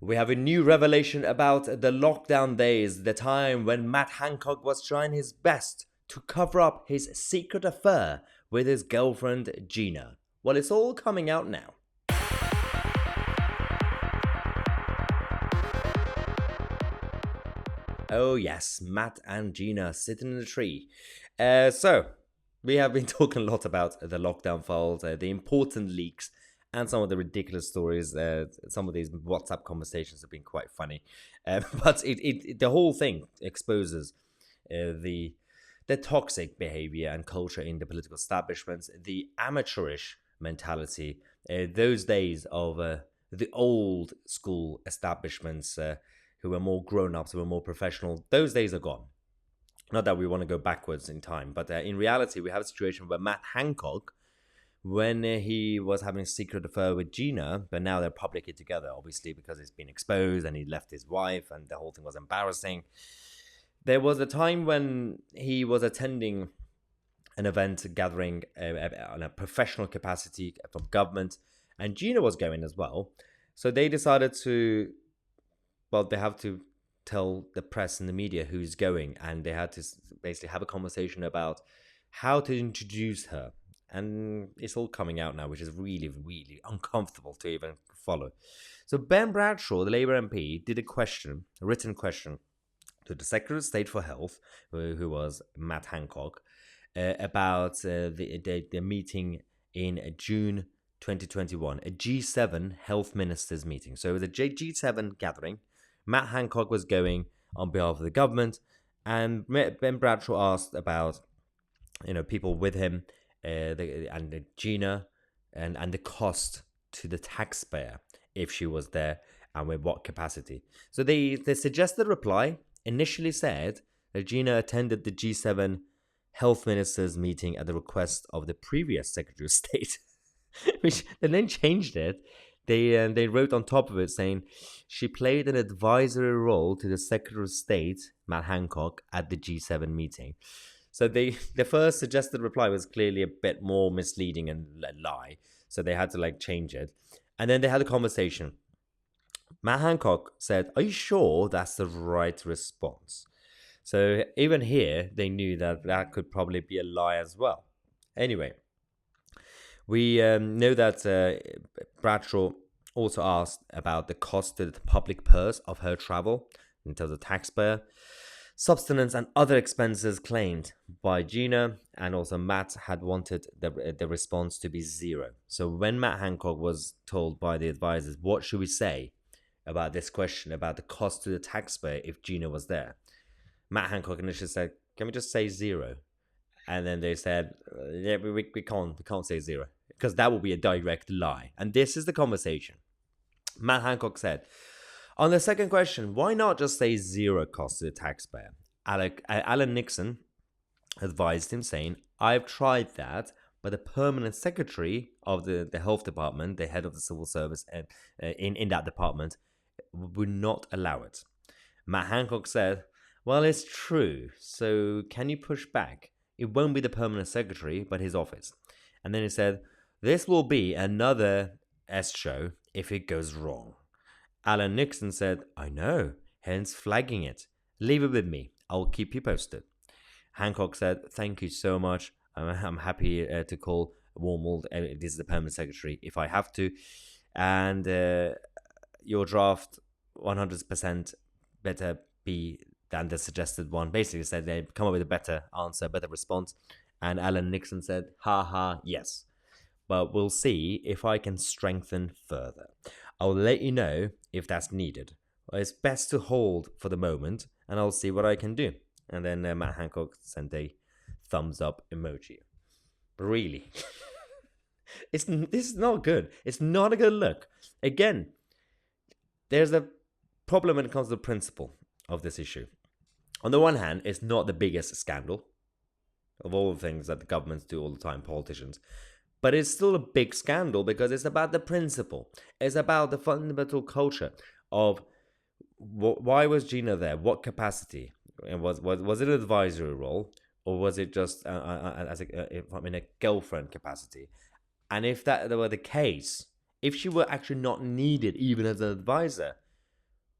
We have a new revelation about the lockdown days, the time when Matt Hancock was trying his best to cover up his secret affair with his girlfriend Gina. Well, it's all coming out now. Oh yes, Matt and Gina sitting in a tree. So, we have been talking a lot about the lockdown files, the important leaks, and some of the ridiculous stories. Some of these WhatsApp conversations have been quite funny. But the whole thing exposes the toxic behavior and culture in the political establishments, the amateurish mentality, those days of the old school establishments who were more grown-ups, who were more professional. Those days are gone. Not that we want to go backwards in time, but in reality, we have a situation where Matt Hancock, when he was having a secret affair with Gina, but now they're publicly together, obviously, because it's been exposed and he left his wife and the whole thing was embarrassing. There was a time when he was attending an event gathering on a professional capacity from government, and Gina was going as well. So they decided to, well, they have to tell the press and the media who's going, and they had to basically have a conversation about how to introduce her. And it's all coming out now, which is really, really uncomfortable to even follow. So Ben Bradshaw, the Labour MP, did a written question, to the Secretary of State for Health, who was Matt Hancock, about the meeting in June 2021, a G7 health ministers meeting. So it was a G7 gathering. Matt Hancock was going on behalf of the government, and Ben Bradshaw asked about, people with him, and Gina, and the cost to the taxpayer if she was there, and with what capacity. So the suggested reply initially said that Gina attended the G7 health ministers meeting at the request of the previous Secretary of State, which they then changed it. They wrote on top of it saying she played an advisory role to the Secretary of State, Matt Hancock, at the G7 meeting. So the first suggested reply was clearly a bit more misleading and a lie. So they had to change it. And then they had a conversation. Matt Hancock said, "Are you sure that's the right response?" So even here, they knew that could probably be a lie as well. Anyway, we know that Bradshaw also asked about the cost to the public purse of her travel in terms of taxpayer, subsistence, and other expenses claimed by Gina, and also Matt had wanted the response to be zero. So when Matt Hancock was told by the advisors, what should we say about this question about the cost to the taxpayer if Gina was there, Matt Hancock initially said, "Can we just say zero?" And then they said, "Yeah, we can't say zero, because that will be a direct lie." And this is the conversation. Matt Hancock said, on the second question, why not just say zero cost to the taxpayer? Alan Nixon advised him, saying, "I've tried that, but the permanent secretary of the health department, the head of the civil service in that department, would not allow it." Matt Hancock said, "Well, it's true, so can you push back? It won't be the permanent secretary, but his office." And then he said, "This will be another S show if it goes wrong." Alan Nixon said, "I know, hence flagging it. Leave it with me. I'll keep you posted." Hancock said, "Thank you so much. I'm happy to call Warmold. This is the permanent secretary if I have to. And your draft 100% better be than the suggested one." Basically said they come up with a better answer, better response. And Alan Nixon said, "Ha, yes. But we'll see if I can strengthen further. I'll let you know if that's needed. It's best to hold for the moment, and I'll see what I can do." And then Matt Hancock sent a thumbs up emoji. But really, this is not good. It's not a good look. Again, there's a problem when it comes to the principle of this issue. On the one hand, it's not the biggest scandal of all the things that the governments do all the time, politicians. But it's still a big scandal because it's about the principle. It's about the fundamental culture of why was Gina there? What capacity? And was it an advisory role, or was it just in a girlfriend capacity? And if that were the case, if she were actually not needed even as an advisor,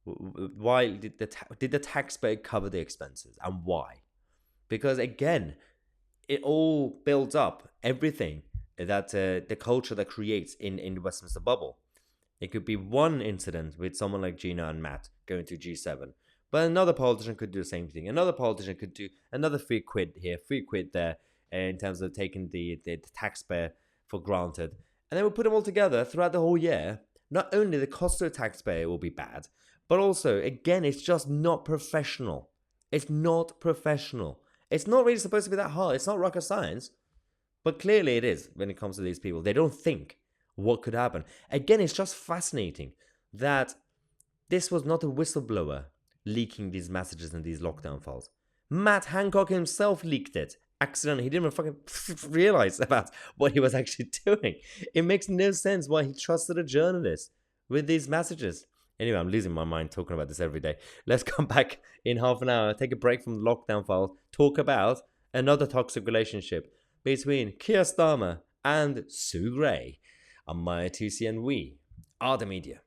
Why did the taxpayer cover the expenses, and why? Because again, it all builds up everything that the culture that creates in the Westminster bubble. It could be one incident with someone like Gina and Matt going to G7, but another politician could do the same thing. Another politician could do another 3 quid here, 3 quid there, in terms of taking the taxpayer for granted. And then we'll put them all together throughout the whole year. Not only the cost to the taxpayer will be bad, but also, again, it's just not professional. It's not professional. It's not really supposed to be that hard. It's not rocket science. But clearly it is when it comes to these people. They don't think what could happen. Again, it's just fascinating that this was not a whistleblower leaking these messages and these lockdown files. Matt Hancock himself leaked it. Accidentally. He didn't even fucking realize about what he was actually doing. It makes no sense why he trusted a journalist with these messages. Anyway, I'm losing my mind talking about this every day. Let's come back in half an hour, take a break from the lockdown files, talk about another toxic relationship between Keir Starmer and Sue Gray. I'm Mahyar, Tousi, and we are the media.